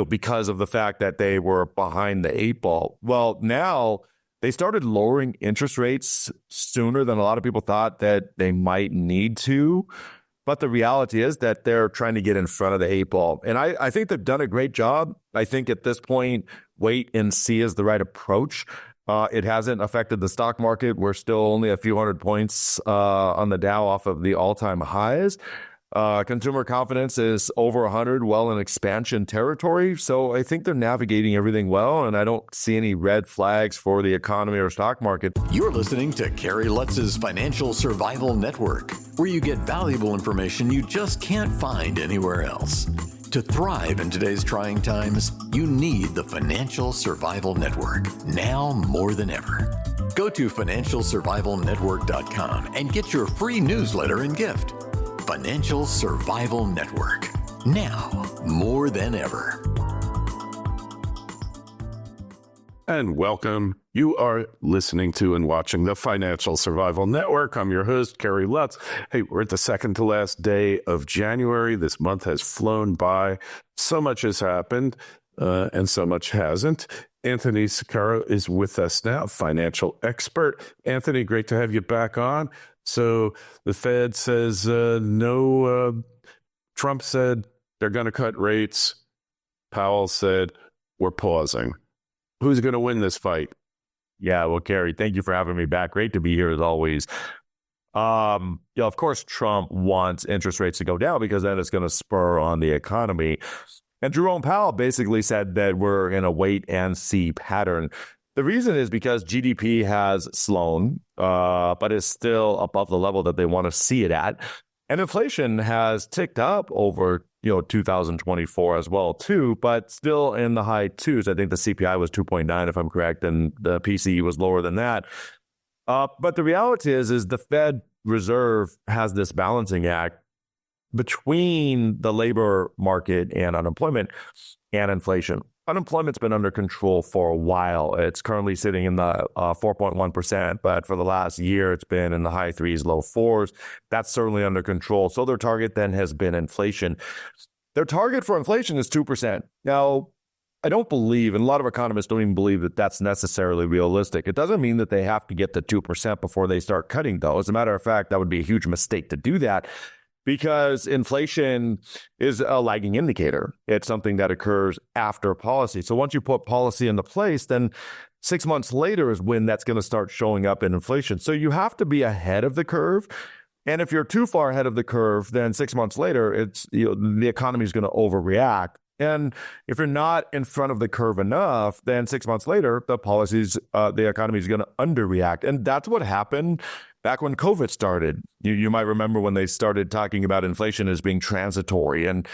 because of the fact that they were behind the eight ball. Well, now they started lowering interest rates sooner than a lot of people thought that they might need to. But the reality is that they're trying to get in front of the eight ball. And I think they've done a great job. I think at this point, wait and see is the right approach. It hasn't affected the stock market. We're still only a few hundred points on the Dow off of the all-time highs. Consumer confidence is over 100, well in expansion territory. So I think they're navigating everything well, and I don't see any red flags for the economy or stock market. You're listening to Kerry Lutz's Financial Survival Network, where you get valuable information you just can't find anywhere else. To thrive in today's trying times, you need the Financial Survival Network, now more than ever. Go to financialsurvivalnetwork.com and get your free newsletter and gift. Financial Survival Network, now more than ever. And welcome. You are listening to and watching the Financial Survival Network. I'm your host, Kerry Lutz. Hey, we're at the second to last day of January. This month has flown by. So much has happened, and so much hasn't. Anthony Saccaro is with us now, financial expert. Anthony, great to have you back on. So the Fed says no. Trump said they're going to cut rates. Powell said we're pausing. Who's going to win this fight? Yeah, well, Kerry, thank you for having me back. Great to be here as always. Of course, Trump wants interest rates to go down because then it's going to spur on the economy. And Jerome Powell basically said that we're in a wait and see pattern. The reason is because GDP has slowed, but is still above the level that they want to see it at. And inflation has ticked up over 2024 as well, too, but still in the high twos. I think the CPI was 2.9, if I'm correct, and the PCE was lower than that. But the reality is the Fed Reserve has this balancing act between the labor market and unemployment and inflation. Unemployment's been under control for a while. It's currently sitting in the 4.1%, but for the last year, it's been in the high threes, low fours. That's certainly under control. So their target then has been inflation. Their target for inflation is 2%. Now, I don't believe, and a lot of economists don't even believe that that's necessarily realistic. It doesn't mean that they have to get to 2% before they start cutting, though. As a matter of fact, that would be a huge mistake to do that, because inflation is a lagging indicator. It's something that occurs after policy. So once you put policy into place, then 6 months later is when that's going to start showing up in inflation. So you have to be ahead of the curve. And if you're too far ahead of the curve, then 6 months later, it's the economy is going to overreact. And if you're not in front of the curve enough, then 6 months later, the economy is going to underreact. And that's what happened back when COVID started. You might remember when they started talking about inflation as being transitory, and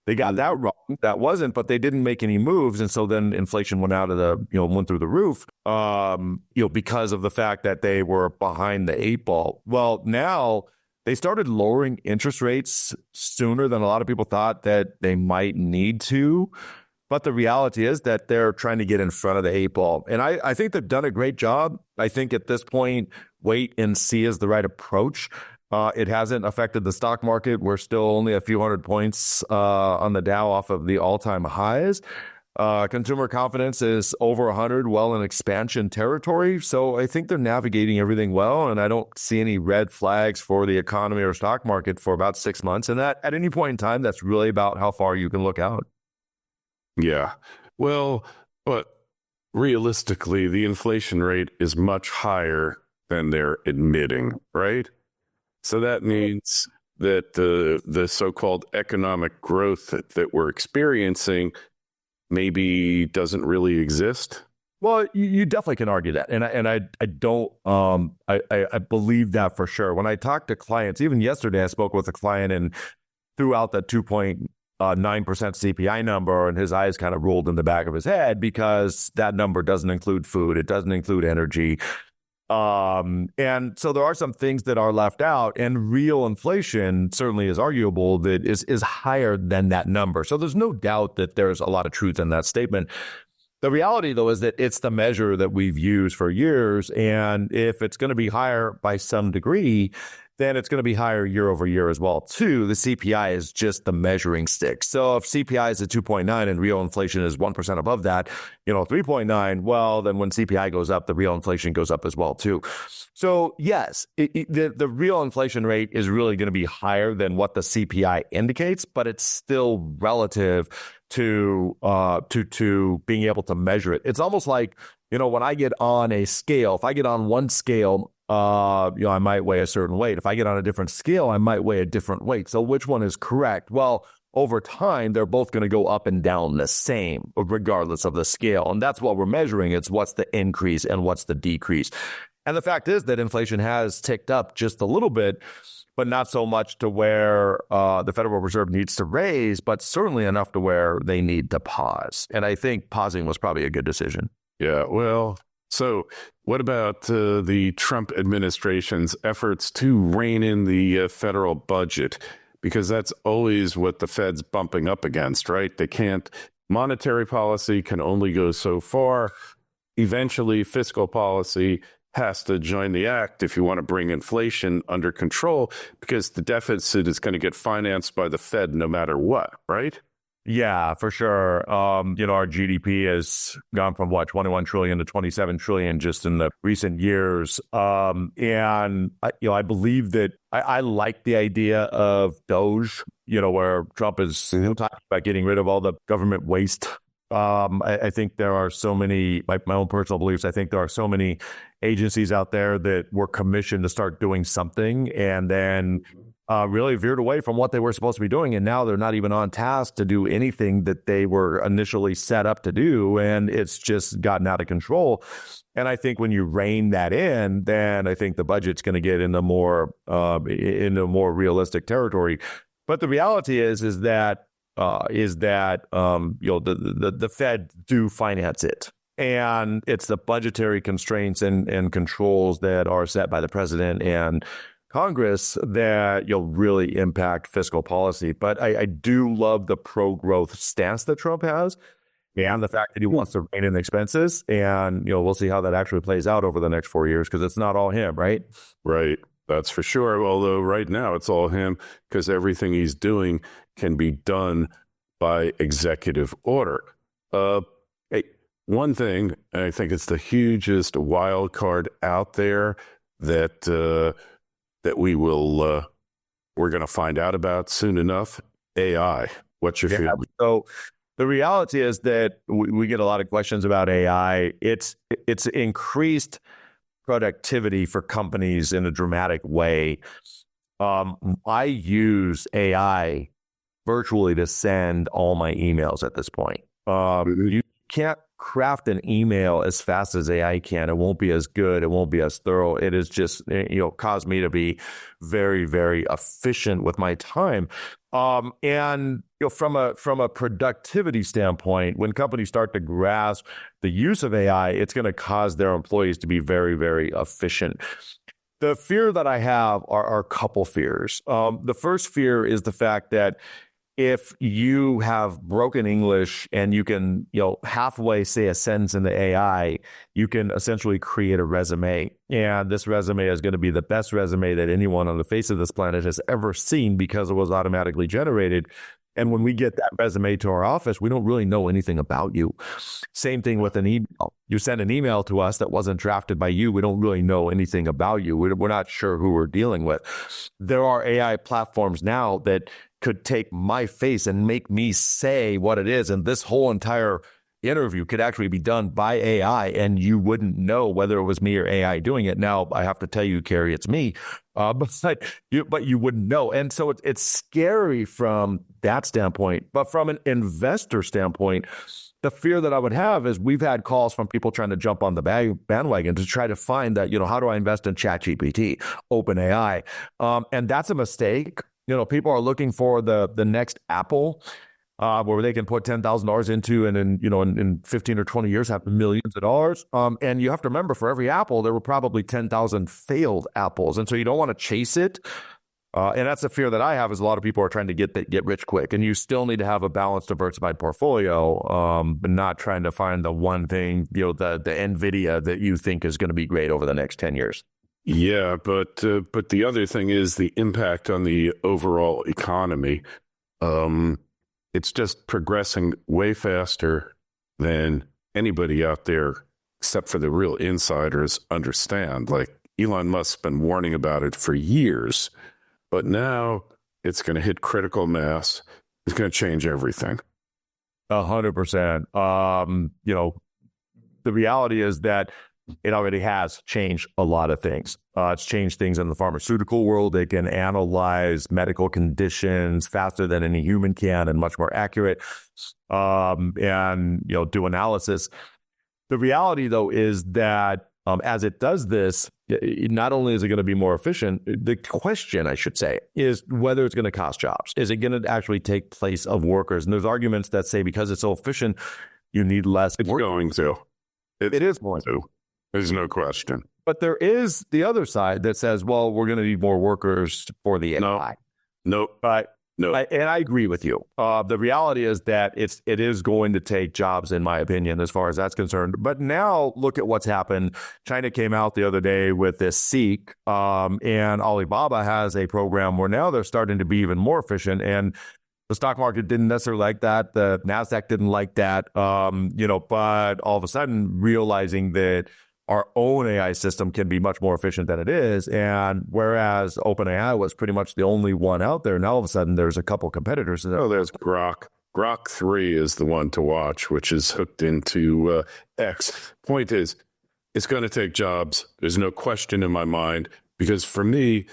they got that wrong. That wasn't, but they didn't make any moves. And so then inflation went through the roof, because of the fact that they were behind the eight ball. Well, now they started lowering interest rates sooner than a lot of people thought that they might need to. But the reality is that they're trying to get in front of the eight ball. And I think they've done a great job. I think at this point, wait and see is the right approach. It hasn't affected the stock market. We're still only a few hundred points on the Dow off of the all-time highs. Consumer confidence is over 100, well in expansion territory. So I think they're navigating everything well, and I don't see any red flags for the economy or stock market for about 6 months. And that at any point in time, that's really about how far you can look out. Yeah. Well, but realistically, the inflation rate is much higher than they're admitting, right? So that means that the so-called economic growth that we're experiencing maybe doesn't really exist. Well, you definitely can argue that, and I don't I believe that for sure. When I talk to clients, even yesterday, I spoke with a client and threw out the 2.9% CPI number, and his eyes kind of rolled in the back of his head because that number doesn't include food, it doesn't include energy. And so there are some things that are left out, and real inflation certainly is arguable that is higher than that number. So there's no doubt that there's a lot of truth in that statement. The reality, though, is that it's the measure that we've used for years. And if it's going to be higher by some degree, then it's going to be higher year over year as well. Two, the CPI is just the measuring stick. So if CPI is at 2.9 and real inflation is 1% above that, 3.9, well, then when CPI goes up, the real inflation goes up as well too. So yes, the real inflation rate is really going to be higher than what the CPI indicates, but it's still relative to being able to measure it. It's almost like, when I get on a scale, if I get on one scale, I might weigh a certain weight. If I get on a different scale, I might weigh a different weight. So which one is correct? Well, over time, they're both going to go up and down the same, regardless of the scale. And that's what we're measuring. It's what's the increase and what's the decrease. And the fact is that inflation has ticked up just a little bit, but not so much to where the Federal Reserve needs to raise, but certainly enough to where they need to pause. And I think pausing was probably a good decision. Yeah, well, so what about the Trump administration's efforts to rein in the federal budget? Because that's always what the Fed's bumping up against, right? They can't, monetary policy can only go so far. Eventually, fiscal policy has to join the act if you want to bring inflation under control, because the deficit is going to get financed by the Fed no matter what, right? Yeah, for sure. Our GDP has gone from 21 trillion to 27 trillion just in the recent years. And I believe that I like the idea of DOGE, where Trump is talking about getting rid of all the government waste. I think there are so many, my own personal beliefs, I think there are so many agencies out there that were commissioned to start doing something and then really veered away from what they were supposed to be doing. And now they're not even on task to do anything that they were initially set up to do. And it's just gotten out of control. And I think when you rein that in, then I think the budget's going to get into more realistic territory. But the reality is that the Fed do finance it. And it's the budgetary constraints and controls that are set by the president and Congress that really impact fiscal policy. But I do love the pro-growth stance that Trump has and the fact that he wants to rein in expenses. And, we'll see how that actually plays out over the next 4 years because it's not all him, right? Right. That's for sure. Although right now it's all him because everything he's doing can be done by executive order. Hey, one thing, I think it's the hugest wild card out there that we're going to find out about soon enough. AI. What's your feeling? So the reality is that we get a lot of questions about AI. It's increased productivity for companies in a dramatic way. I use AI virtually to send all my emails at this point. You can't craft an email as fast as AI can. It won't be as good. It won't be as thorough. It is just, caused me to be very, very efficient with my time. And from a productivity standpoint, when companies start to grasp the use of AI, it's going to cause their employees to be very, very efficient. The fear that I have are a couple fears. The first fear is the fact that if you have broken English and you can, halfway say a sentence in the AI, you can essentially create a resume. And this resume is going to be the best resume that anyone on the face of this planet has ever seen because it was automatically generated. And when we get that resume to our office, we don't really know anything about you. Same thing with an email. You send an email to us that wasn't drafted by you. We don't really know anything about you. We're not sure who we're dealing with. There are AI platforms now that could take my face and make me say what it is. And this whole entire interview could actually be done by AI and you wouldn't know whether it was me or AI doing it. Now, I have to tell you, Kerry, it's me, but you wouldn't know. And so it's scary from that standpoint. But from an investor standpoint, the fear that I would have is we've had calls from people trying to jump on the bandwagon to try to find that, how do I invest in ChatGPT, OpenAI? And that's a mistake. People are looking for the next Apple, where they can put $10,000 into and in 15 or 20 years have millions of dollars. And you have to remember, for every Apple, there were probably 10,000 failed Apples. And so you don't want to chase it. And that's a fear that I have, is a lot of people are trying to get rich quick. And you still need to have a balanced, diversified portfolio, but not trying to find the one thing, the NVIDIA that you think is going to be great over the next 10 years. Yeah, but the other thing is the impact on the overall economy. It's just progressing way faster than anybody out there, except for the real insiders, understand. Like Elon Musk's been warning about it for years, but now it's going to hit critical mass. It's going to change everything. 100%. The reality is that it already has changed a lot of things. It's changed things in the pharmaceutical world. They can analyze medical conditions faster than any human can and much more accurate, and do analysis. The reality, though, is that as it does this, not only is it going to be more efficient, the question, I should say, is whether it's going to cost jobs. Is it going to actually take place of workers? And there's arguments that say because it's so efficient, you need less. It's going to. It is going to. There's no question. But there is the other side that says, well, we're going to need more workers for the AI. No. And I agree with you. The reality is that it is going to take jobs, in my opinion, as far as that's concerned. But now look at what's happened. China came out the other day with this Seek, and Alibaba has a program where now they're starting to be even more efficient. And the stock market didn't necessarily like that. The NASDAQ didn't like that. But all of a sudden realizing that our own AI system can be much more efficient than it is. And whereas OpenAI was pretty much the only one out there, now all of a sudden there's a couple competitors. There's Grok. Grok 3 is the one to watch, which is hooked into X. Point is, it's going to take jobs. There's no question in my mind, because for me,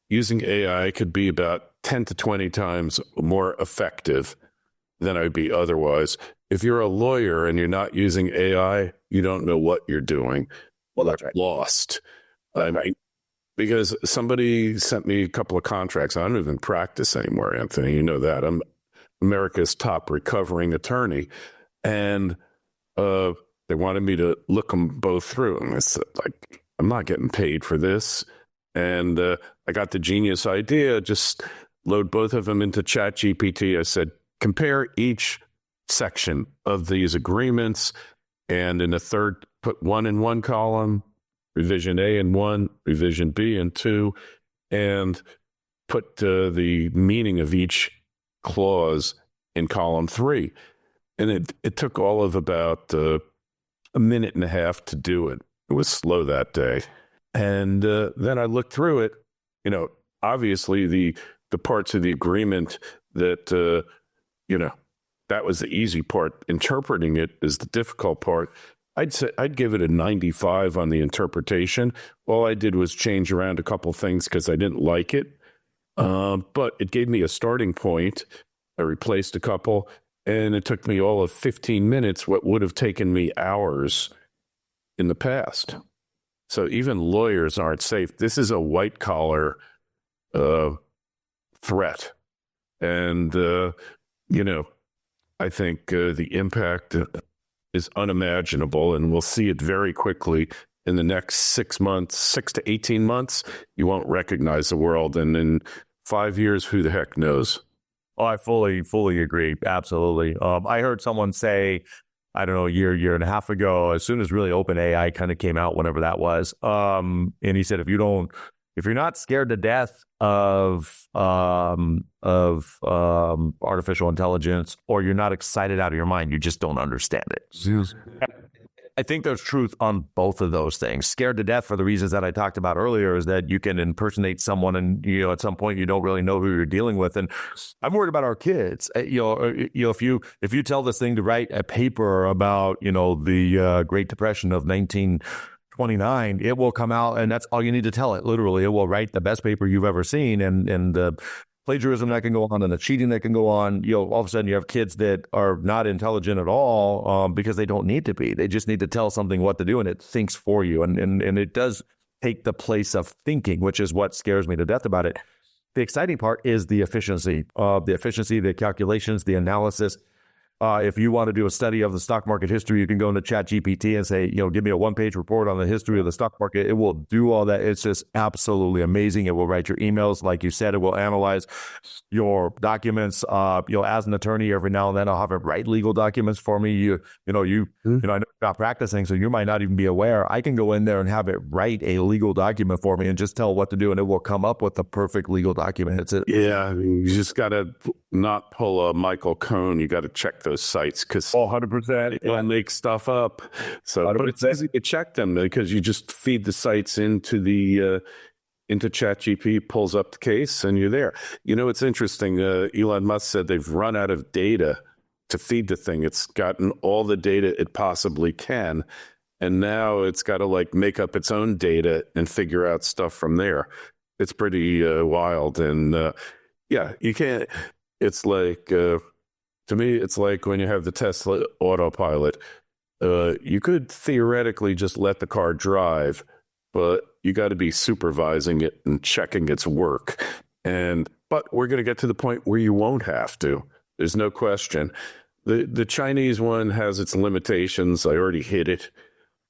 using AI could be about 10 to 20 times more effective than I'd be otherwise. If you're a lawyer and you're not using AI, you don't know what you're doing. Well, that's right. Lost. I mean, because somebody sent me a couple of contracts. I don't even practice anymore, Anthony. You know that. I'm America's top recovering attorney. And they wanted me to look them both through. And I said, like, I'm not getting paid for this. And I got the genius idea, just load both of them into ChatGPT. I said, compare each section of these agreements, and in the third, put one in one column, revision A in one, revision B in two, and put the meaning of each clause in column 3. And it took all of about a minute and a half to do it. It was slow that day. And then I looked through it. Obviously the parts of the agreement that, that was the easy part. Interpreting it is the difficult part. I'd say I'd give it a 95 on the interpretation. All I did was change around a couple things because I didn't like it. But it gave me a starting point. I replaced a couple, and it took me all of 15 minutes, what would have taken me hours in the past. So even lawyers aren't safe. This is a white collar threat. And, I think the impact is unimaginable, and we'll see it very quickly in the next 6 months, 6 to 18 months. You won't recognize the world. And in 5 years, who the heck knows? Oh, I fully agree. Absolutely. I heard someone say, I don't know, a year and a half ago, as soon as really OpenAI kind of came out, whenever that was. And he said, if you're not scared to death of artificial intelligence, or you're not excited out of your mind, you just don't understand it. Yes. I think there's truth on both of those things. Scared to death for the reasons that I talked about earlier is that you can impersonate someone, and at some point you don't really know who you're dealing with. And I'm worried about our kids. If you tell this thing to write a paper about the Great Depression of 1929, it will come out, and that's all you need to tell it. Literally, it will write the best paper you've ever seen, and the plagiarism that can go on and the cheating that can go on. All of a sudden you have kids that are not intelligent at all because they don't need to be. They just need to tell something what to do, and it thinks for you. And it does take the place of thinking, which is what scares me to death about it. The exciting part is the efficiency, the calculations, the analysis. If you want to do a study of the stock market history, you can go into ChatGPT and say, give me a one-page report on the history of the stock market. It will do all that. It's just absolutely amazing. It will write your emails. Like you said, it will analyze your documents. As an attorney, every now and then I'll have it write legal documents for me. I know you're not practicing, so you might not even be aware. I can go in there and have it write a legal document for me and just tell what to do, and it will come up with the perfect legal document. Yeah, you just got to not pull a Michael Cohn. You got to check those sites because 100%. You'll make stuff up. So, but it's easy to check them because you just feed the sites into ChatGPT, pulls up the case, and you're there. It's interesting. Elon Musk said they've run out of data to feed the thing. It's gotten all the data it possibly can, and now it's got to make up its own data and figure out stuff from there. It's pretty wild, and you can't. It's to me, it's like when you have the Tesla autopilot. You could theoretically just let the car drive, but you got to be supervising it and checking its work. But we're going to get to the point where you won't have to. There's no question. The Chinese one has its limitations. I already hit it.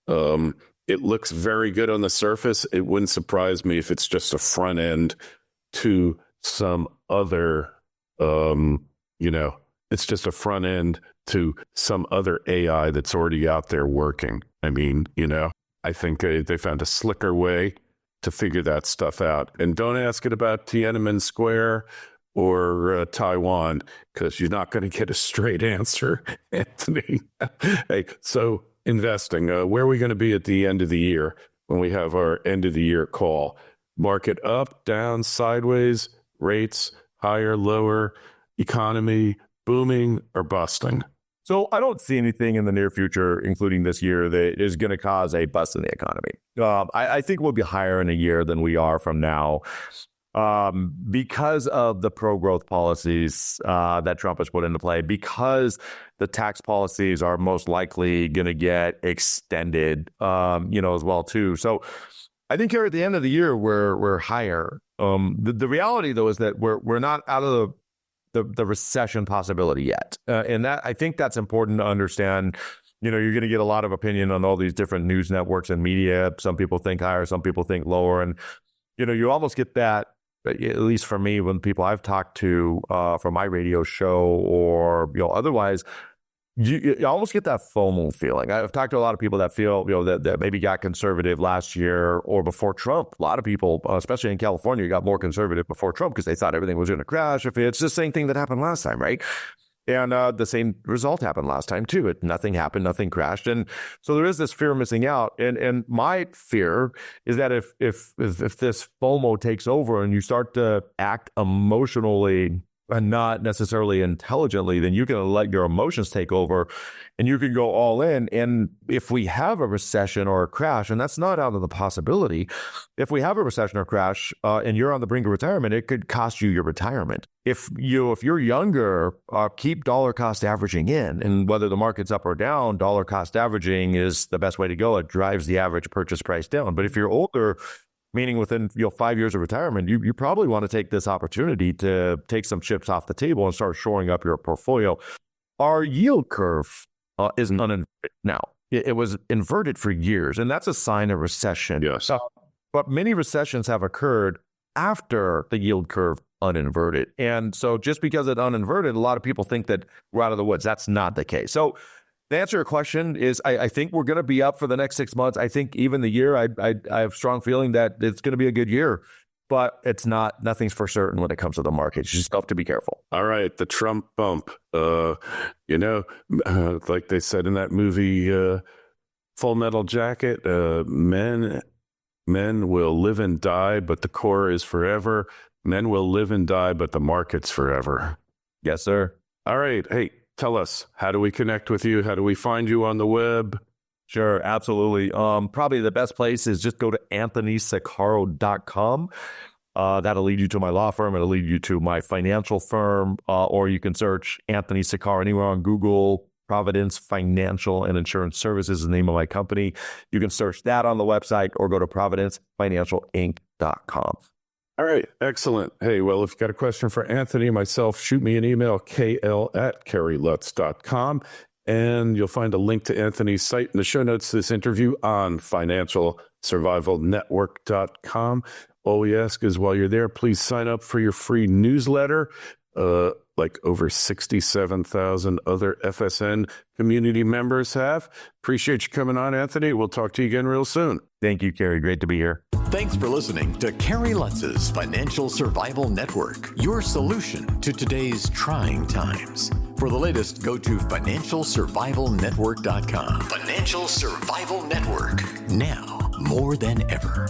It looks very good on the surface. It wouldn't surprise me if it's just a front end to some other, it's just a front end to some other AI that's already out there working. I mean, I think they found a slicker way to figure that stuff out. And don't ask it about Tiananmen Square or Taiwan, because you're not going to get a straight answer, Anthony. Hey, so investing, where are we going to be at the end of the year when we have our end of the year call? Market up, down, sideways, rates, higher, lower, economy, booming or busting? So I don't see anything in the near future, including this year, that is going to cause a bust in the economy. I think we'll be higher in a year than we are from now because of the pro-growth policies that Trump has put into play, because the tax policies are most likely going to get extended, as well, too. So I think here at the end of the year, we're higher. The reality, though, is that we're not out of the recession possibility yet. And that, I think that's important to understand. You're going to get a lot of opinion on all these different news networks and media. Some people think higher, some people think lower. And, you almost get that, at least for me, when people I've talked to from my radio show or, otherwise, you almost get that FOMO feeling. I've talked to a lot of people that feel, that maybe got conservative last year or before Trump. A lot of people, especially in California, got more conservative before Trump because they thought everything was going to crash. It's the same thing that happened last time, right? And the same result happened last time, too. Nothing happened, nothing crashed. And so there is this fear of missing out. And my fear is that if this FOMO takes over and you start to act emotionally and not necessarily intelligently, then you can let your emotions take over and you can go all in. And if we have a recession or a crash, and that's not out of the possibility, if we have a recession or crash and you're on the brink of retirement, it could cost you your retirement. If you're younger, keep dollar cost averaging in. And whether the market's up or down, dollar cost averaging is the best way to go. It drives the average purchase price down. But if you're older, meaning within 5 years of retirement, you probably want to take this opportunity to take some chips off the table and start shoring up your portfolio. Our yield curve is uninverted now. It was inverted for years, and that's a sign of recession. Yes. But many recessions have occurred after the yield curve uninverted. And so just because it uninverted, a lot of people think that we're out of the woods. That's not the case. So the answer to your question is I think we're going to be up for the next 6 months. I think even the year, I have a strong feeling that it's going to be a good year, but nothing's for certain when it comes to the market. You just have to be careful. All right. The Trump bump, like they said in that movie, Full Metal Jacket, men will live and die, but the core is forever. Men will live and die, but the market's forever. Yes, sir. All right. Hey, tell us, how do we connect with you? How do we find you on the web? Sure, absolutely. Probably the best place is just go to anthonysaccaro.com. That'll lead you to my law firm. It'll lead you to my financial firm, or you can search Anthony Saccaro anywhere on Google. Providence Financial and Insurance Services is the name of my company. You can search that on the website or go to providencefinancialinc.com. All right, excellent. Hey, well, if you've got a question for Anthony and myself, shoot me an email, kl@kerrylutz.com, and you'll find a link to Anthony's site in the show notes to this interview on financialsurvivalnetwork.com. All we ask is while you're there, please sign up for your free newsletter. Like over 67,000 other FSN community members have. Appreciate you coming on, Anthony. We'll talk to you again real soon. Thank you, Kerry. Great to be here. Thanks for listening to Kerry Lutz's Financial Survival Network, your solution to today's trying times. For the latest, go to financialsurvivalnetwork.com. Financial Survival Network, now more than ever.